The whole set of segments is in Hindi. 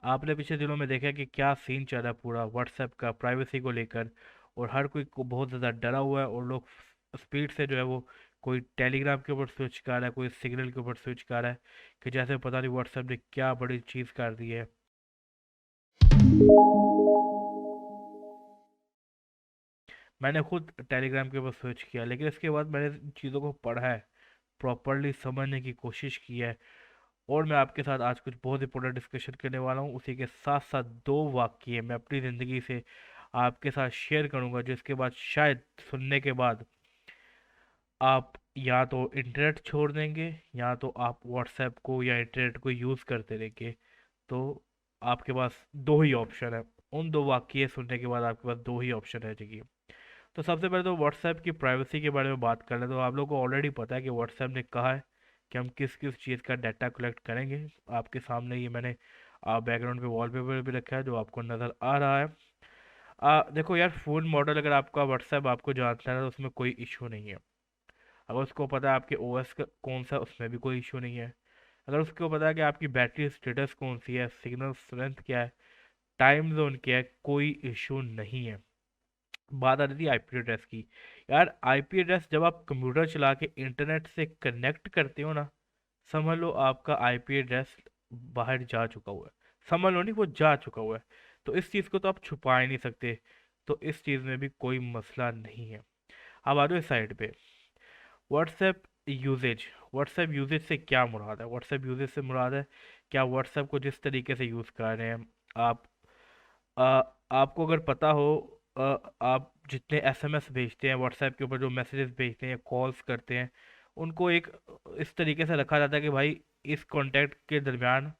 आपने पिछले दिनों में देखा कि क्या सीन चल रहा है पूरा व्हाट्सएप का प्राइवेसी को लेकर। और हर कोई को बहुत ज़्यादा डरा हुआ है, और लोग स्पीड से जो है वो कोई टेलीग्राम के ऊपर स्विच कर रहा है, कोई सिग्नल के ऊपर स्विच कर रहा है, कि जैसे पता नहीं व्हाट्सएप ने क्या बड़ी चीज़ कर दी है। मैंने खुद टेलीग्राम के ऊपर स्विच किया, लेकिन इसके बाद मैंने इन चीज़ों को पढ़ा है, प्रॉपरली समझने की कोशिश की है। और मैं आपके साथ आज कुछ बहुत इंपॉर्टेंट डिस्कशन करने वाला हूँ। उसी के साथ साथ दो वाक्य मैं अपनी ज़िंदगी से आपके साथ शेयर करूंगा, जिसके बाद शायद सुनने के बाद आप या तो इंटरनेट छोड़ देंगे, या तो आप व्हाट्सएप को या इंटरनेट को यूज़ करते रहेंगे। तो आपके पास दो ही ऑप्शन है। उन दो वाक्य सुनने के बाद आपके पास दो ही ऑप्शन रह जाएगी। तो सबसे पहले तो व्हाट्सएप की प्राइवेसी के बारे में बात कर लें। तो आप लोगों को ऑलरेडी पता है कि व्हाट्सएप ने कहा है कि हम किस किस चीज़ का डाटा कलेक्ट करेंगे। आपके सामने ये मैंने बैकग्राउंड पे वॉलपेपर भी रखा है, जो आपको नज़र आ रहा है। देखो यार, फ़ोन मॉडल अगर आपका व्हाट्सएप आपको जानता है तो उसमें कोई इशू नहीं है। अगर उसको पता है आपके ओएस का कौन सा, उसमें भी कोई इशू नहीं है। अगर उसको पता है कि आपकी बैटरी स्टेटस कौन सी है, सिग्नल स्ट्रेंथ क्या है, टाइम जोन क्या है, कोई इशू नहीं है। बात आ रही थी आईपी एड्रेस की। यार आईपी एड्रेस जब आप कंप्यूटर चला के इंटरनेट से कनेक्ट करते हो ना, समझ लो आपका आईपी एड्रेस बाहर जा चुका हुआ है। समझ लो नहीं, वो जा चुका हुआ है। तो इस चीज़ को तो आप छुपा ही नहीं सकते। तो इस चीज़ में भी कोई मसला नहीं है। अब आ जाओ इस साइड पे, व्हाट्सएप यूजेज। व्हाट्सएप यूजेज से क्या मुराद है? व्हाट्सएप यूजेज से मुराद है क्या व्हाट्सएप को जिस तरीके से यूज़ कर रहे हैं आप। आ, आपको अगर पता हो, आप जितने एसएमएस भेजते हैं व्हाट्सएप के ऊपर, जो मैसेजेस भेजते हैं, कॉल्स करते हैं, उनको एक इस तरीके से रखा जाता है कि भाई इस कॉन्टैक्ट के दरमियान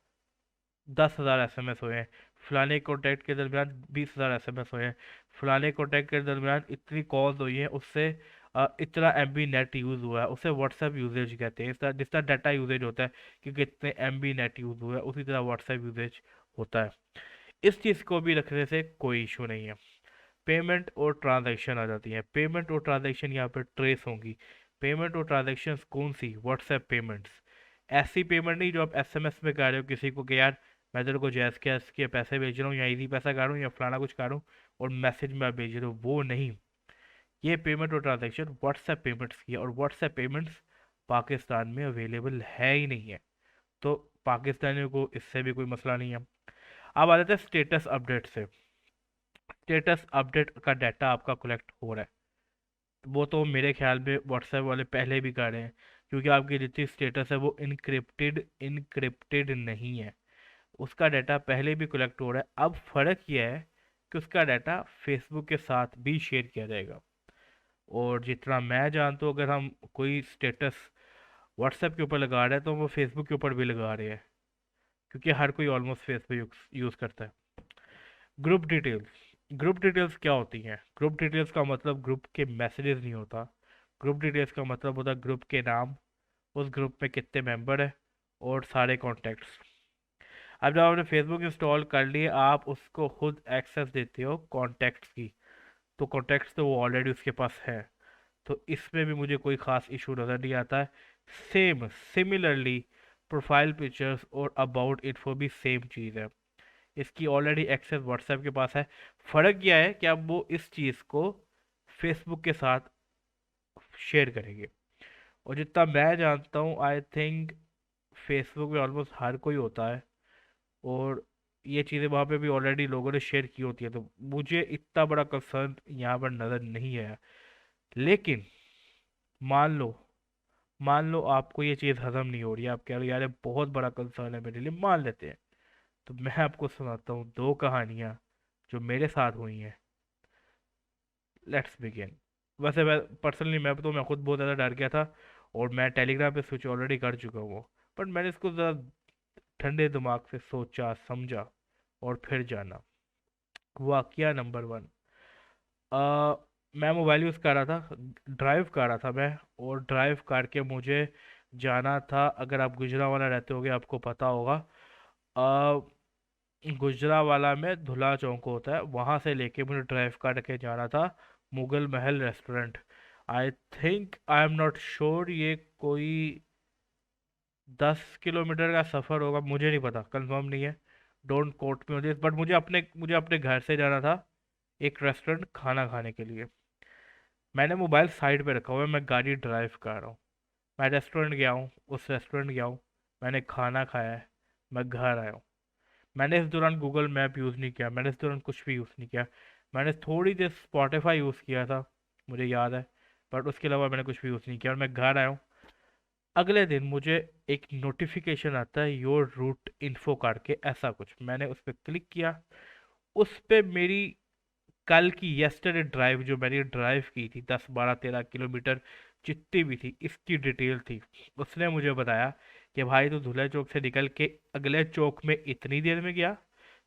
10,000 एसएमएस हुए हैं, फलाने कॉन्टैक्ट के दरमियान 20,000 एसएमएस हुए हैं, फलाने कॉन्टैक्ट के दरमियान इतनी कॉल्स हुई हैं, उससे इतना एमबी नेट यूज़ हुआ है। उसे व्हाट्सएप यूजेज कहते हैं। इस तरह जिस तरह डाटा यूजेज होता है कि कितने एमबी नेट यूज़ हुआ है, उसी तरह व्हाट्सएप यूजेज होता है। इस चीज़ को भी रखने से कोई इशू नहीं है। पेमेंट और ट्रांजैक्शन आ जाती है। पेमेंट और ट्रांजैक्शन यहाँ पर ट्रेस होंगी। पेमेंट और ट्रांजैक्शन कौन सी? WhatsApp payments. ऐसी पेमेंट नहीं जो आप एसएमएस में कह रहे हो किसी को कि यार मैं तेरे को जैस कैश के पैसे भेज रहा हूँ, या इजी पैसा कर रहा हूँ, या फलाना कुछ कर रहा हूँ, और मैसेज में आप भेज रहे हो, वो नहीं। ये पेमेंट और ट्रांजैक्शन व्हाट्सएप पेमेंट्स की है, और व्हाट्सएप पेमेंट्स पाकिस्तान में अवेलेबल है ही नहीं है। तो पाकिस्तानियों को इससे भी कोई मसला नहीं है। अब आ जाते हैं स्टेटस अपडेट से। स्टेटस अपडेट का डाटा आपका कलेक्ट हो रहा है, वो तो मेरे ख्याल में व्हाट्सएप वाले पहले भी कर रहे हैं, क्योंकि आपकी जितनी स्टेटस है वो इनक्रिप्टेड इनक्रिप्टेड नहीं है। उसका डाटा पहले भी कलेक्ट हो रहा है। अब फ़र्क यह है कि उसका डाटा फेसबुक के साथ भी शेयर किया जाएगा। और जितना मैं जानता हूँ, अगर हम कोई स्टेटस व्हाट्सएप के ऊपर लगा रहे हैं तो वो फेसबुक के ऊपर भी लगा रहे हैं, क्योंकि हर कोई ऑलमोस्ट फेसबुक यूज़ करता है। Group details. ग्रुप डिटेल्स क्या होती हैं? ग्रुप डिटेल्स का मतलब ग्रुप के मैसेजेस नहीं होता। ग्रुप डिटेल्स का मतलब होता है ग्रुप के नाम, उस ग्रुप में कितने मेंबर हैं, और सारे कॉन्टैक्ट्स। अब जब आपने फेसबुक इंस्टॉल कर लिए, आप उसको खुद एक्सेस देते हो कॉन्टैक्ट्स की। तो कॉन्टैक्ट्स तो वो ऑलरेडी उसके पास है। तो इसमें भी मुझे कोई ख़ास इशू नज़र नहीं आता है। सेम सिमिलरली प्रोफाइल पिक्चर्स और अबाउट इन्फो भी सेम चीज़ है। इसकी ऑलरेडी एक्सेस व्हाट्सएप के पास है। फ़र्क यह है कि अब वो इस चीज़ को फेसबुक के साथ शेयर करेंगे। और जितना मैं जानता हूँ, आई थिंक फेसबुक पे ऑलमोस्ट हर कोई होता है, और ये चीज़ें वहाँ पे भी ऑलरेडी लोगों ने शेयर की होती है। तो मुझे इतना बड़ा कंसर्न यहाँ पर नज़र नहीं है। लेकिन मान लो, मान लो आपको ये चीज़ हजम नहीं हो रही है, आप कह रहे हो यार ये बहुत बड़ा कंसर्न है मेरे लिए, मान लेते हैं। तो मैं आपको सुनाता हूँ दो कहानियाँ जो मेरे साथ हुई हैं। Let's begin. वैसे मैं पर्सनली, मैं खुद बहुत ज़्यादा डर गया था, और मैं टेलीग्राम पे स्विच ऑलरेडी कर चुका हूँ। बट मैंने इसको ज़रा ठंडे दिमाग से सोचा समझा और फिर जाना। वाकया नंबर वन। अ, मैं मोबाइल यूज़ कर रहा था, ड्राइव कर रहा था मैं, और ड्राइव करके मुझे जाना था। अगर आप गुजरावाला रहते होगे आपको पता होगा, गुजरावाला में धुला चौक होता है, वहाँ से लेके मुझे ड्राइव करके जाना था मुगल महल restaurant. I think, I am not sure, ये कोई 10 किलोमीटर का सफ़र होगा, मुझे नहीं पता, कंफर्म नहीं है। Don't quote me on this, but मुझे अपने घर से जाना था एक रेस्टोरेंट खाना खाने के लिए। मैंने मोबाइल साइड पे रखा हुआ है, मैं गाड़ी ड्राइव कर रहा हूँ। मैं रेस्टोरेंट गया हूँ, उस रेस्टोरेंट गया हूँ, मैंने खाना खाया है, मैं घर आया हूँ। मैंने इस दौरान गूगल मैप यूज़ नहीं किया, मैंने इस दौरान कुछ भी यूज़ नहीं किया। मैंने थोड़ी देर स्पॉटिफाई यूज़ किया था, मुझे याद है, बट उसके अलावा मैंने कुछ भी यूज़ नहीं किया और मैं घर आया हूँ। अगले दिन मुझे एक नोटिफिकेशन आता है, योर रूट इन्फो करके ऐसा कुछ, मैंने उस पर क्लिक किया। उस पे मेरी कल की यस्टरडे ड्राइव जो मैंने ड्राइव की थी 10 12 13 किलोमीटर जितनी भी थी, इसकी डिटेल थी। उसने मुझे बताया कि भाई तू धुला चौक से निकल के अगले चौक में इतनी देर में गया,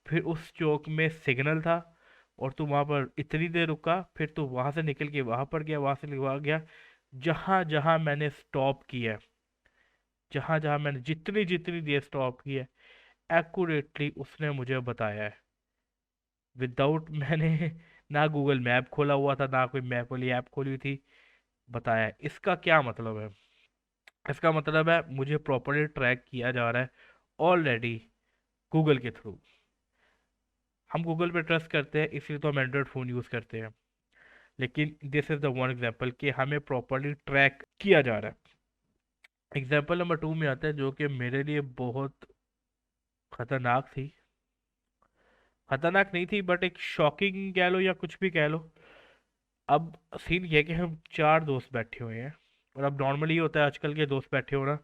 फिर उस चौक में सिग्नल था और तू वहां पर इतनी देर रुका, फिर तू वहां से निकल के वहां पर गया, वहां से वहां गया। जहां जहां मैंने स्टॉप किया है, जहां जहां मैंने जितनी जितनी देर स्टॉप की है, एक्यूरेटली उसने मुझे बताया है, विदाउट मैंने ना गूगल मैप खोला हुआ था, ना कोई मैप वाली ऐप खोली हुई थी, बताया है। इसका क्या मतलब है? इसका मतलब है मुझे प्रॉपरली ट्रैक किया जा रहा है ऑलरेडी गूगल के थ्रू। हम गूगल पे ट्रस्ट करते हैं, इसलिए तो हम एंड्रॉयड फ़ोन यूज़ करते हैं। लेकिन this is the one example कि हमें प्रॉपरली ट्रैक किया जा रहा है। एग्जांपल नंबर 2 में आता है, जो कि मेरे लिए बहुत खतरनाक थी। खतरनाक नहीं थी, बट एक शॉकिंग कह लो या कुछ भी कह लो। अब सीन ये है कि हम 4 दोस्त बैठे हुए हैं, और अब नॉर्मली होता है आजकल के दोस्त बैठे हो ना,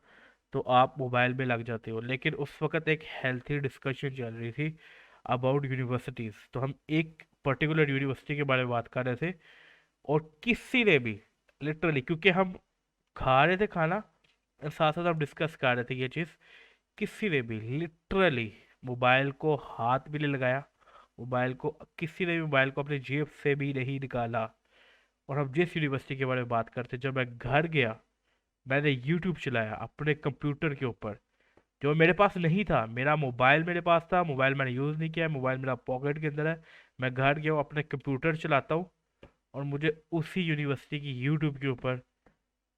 तो आप मोबाइल में लग जाते हो। लेकिन उस वक्त एक हेल्थी डिस्कशन चल रही थी अबाउट यूनिवर्सिटीज़, तो हम एक पर्टिकुलर यूनिवर्सिटी के बारे में बात कर रहे थे। और किसी ने भी लिटरली, क्योंकि हम खा रहे थे खाना, साथ साथ हम डिस्कस कर रहे थे ये चीज़, किसी ने भी लिटरली मोबाइल को हाथ भी नहीं लगाया, मोबाइल को किसी ने भी मोबाइल को अपनी जेब से भी नहीं निकाला। और हम जिस यूनिवर्सिटी के बारे में बात करते, जब मैं घर गया, मैंने यूट्यूब चलाया अपने कंप्यूटर के ऊपर, जो मेरे पास नहीं था। मेरा मोबाइल मेरे पास था, मोबाइल मैंने यूज़ नहीं किया, मोबाइल मेरा पॉकेट के अंदर है। मैं घर गया हूँ, अपने कंप्यूटर चलाता हूँ, और मुझे उसी यूनिवर्सिटी की यूट्यूब के ऊपर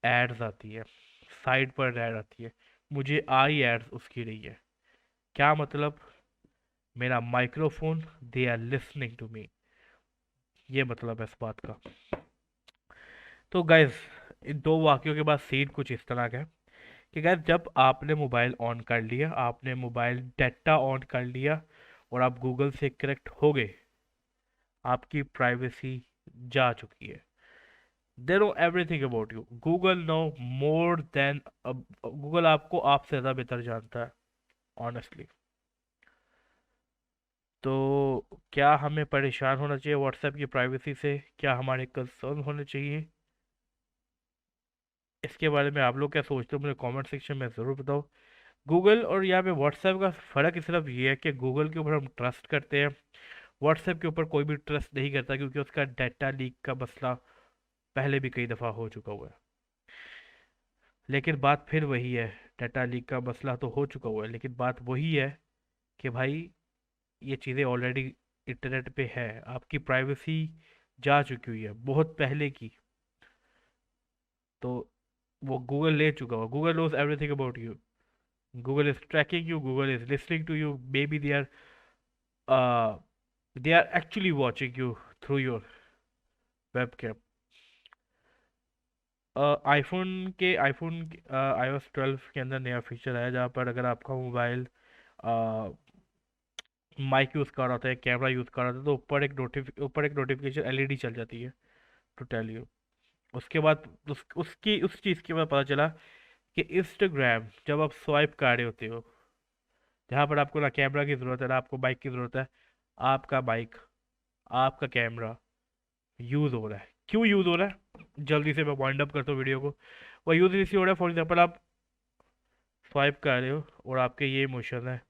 एड्स आती है, साइड पर ऐड आती है, मुझे आई एड्स उसकी रही है। क्या मतलब? मेरा microphone, they are listening to me, ये मतलब है इस बात का। तो गाइज, इन दो वाक्यों के बाद सीन कुछ इस तरह का है कि गाइज, जब आपने मोबाइल ऑन कर लिया, आपने मोबाइल डाटा ऑन कर लिया और आप गूगल से कनेक्ट हो गए, आपकी प्राइवेसी जा चुकी है। They know everything about you, Google know more than, Google आपको आपसे ज़्यादा बेहतर जानता है, ऑनेस्टली। तो क्या हमें परेशान होना चाहिए व्हाट्सएप की प्राइवेसी से? क्या हमारे कंसर्न होने चाहिए? इसके बारे में आप लोग क्या सोचते हो, मुझे कमेंट सेक्शन में ज़रूर बताओ। गूगल और यहाँ पे व्हाट्सएप का फ़र्क सिर्फ ये है कि गूगल के ऊपर हम ट्रस्ट करते हैं, व्हाट्सएप के ऊपर कोई भी ट्रस्ट नहीं करता, क्योंकि उसका डाटा लीक का मसला पहले भी कई दफ़ा हो चुका हुआ है। लेकिन बात फिर वही है, डाटा लीक का मसला तो हो चुका हुआ है, लेकिन बात वही है कि भाई, ये चीज़ें ऑलरेडी इंटरनेट पे है, आपकी प्राइवेसी जा चुकी हुई है बहुत पहले की। तो वो गूगल ले चुका हुआ, Google knows everything about you, Google is tracking you, Google is listening to you, maybe they are actually watching you through your webcam. IPhone iOS 12 के अंदर नया फीचर आया, जहाँ पर अगर आपका मोबाइल माइक यूज़ कर रहा होता है, कैमरा यूज़ कर रहा होता है, तो ऊपर एक नोटिफिकेशन एलईडी चल जाती है, टू टेल यू। उसके बाद उस चीज़ के बाद पता चला कि इंस्टाग्राम जब आप स्वाइप कर रहे होते हो, जहाँ पर आपको ना कैमरा की ज़रूरत है, ना आपको बाइक की ज़रूरत है, आपका बाइक, आपका कैमरा यूज़ हो रहा है। क्यों यूज़ हो रहा है? जल्दी से मैं वाइंड अप करता हूँ वीडियो को। वो यूज़ इसलिए हो रहा है, फॉर एग्जाम्पल आप स्वाइप कर रहे हो और आपके ये इमोशन है,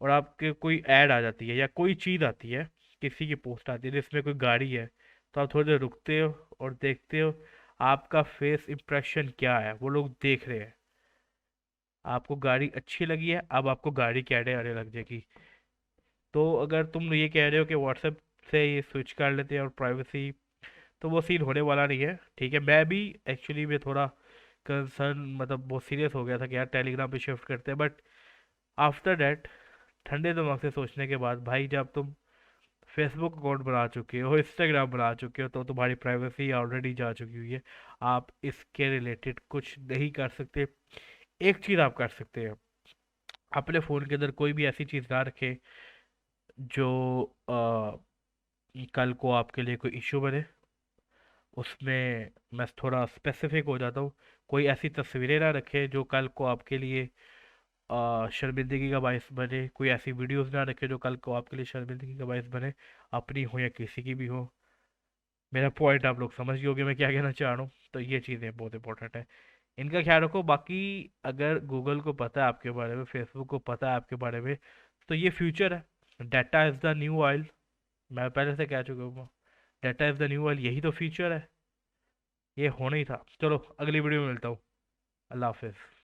और आपके कोई ऐड आ जाती है या कोई चीज़ आती है, किसी की पोस्ट आती है जिसमें कोई गाड़ी है, तो आप थोड़ी देर रुकते हो और देखते हो आपका फेस इंप्रेशन क्या है, वो लोग देख रहे हैं। आपको गाड़ी अच्छी लगी है, अब आपको गाड़ी की ऐड आने लग जाएगी। तो अगर तुम ये कह रहे हो कि व्हाट्सएप से ये स्विच कर लेते हैं और प्राइवेसी, तो वो सीन होने वाला नहीं है। ठीक है, मैं भी एक्चुअली में थोड़ा कंसर्न, मतलब बहुत सीरियस हो गया था कि यार टेलीग्राम पे शिफ्ट करते हैं, बट आफ्टर दैट ठंडे दिमाग से सोचने के बाद भाई, जब तुम फेसबुक अकाउंट बना चुके हो, इंस्टाग्राम बना चुके हो, तो तुम्हारी प्राइवेसी ऑलरेडी जा चुकी हुई है। आप इसके रिलेटेड कुछ नहीं कर सकते। एक चीज़ आप कर सकते हैं, अपने फ़ोन के अंदर कोई भी ऐसी चीज़ ना रखें जो कल को आपके लिए कोई इशू बने। उसमें मैं थोड़ा स्पेसिफिक हो जाता हूँ। कोई ऐसी तस्वीरें ना रखें जो कल को आपके लिए शर्मिंदगी का बायस बने। कोई ऐसी वीडियोस ना रखें जो कल को आपके लिए शर्मिंदगी का बायस बने, अपनी हो या किसी की भी हो। मेरा पॉइंट आप लोग समझ गए होंगे मैं क्या कहना चाह रहा हूँ। तो ये चीज़ें बहुत इंपॉर्टेंट है, इनका ख्याल रखो। बाकी अगर गूगल को पता है आपके बारे में, फेसबुक को पता है आपके बारे में, तो ये फ्यूचर है। Data is the new oil. मैं पहले से कह चुका हूँ, data is the new oil, यही तो फ्यूचर है। ये होना ही था। चलो अगली वीडियो में मिलता हूँ। अल्लाह हाफिज़।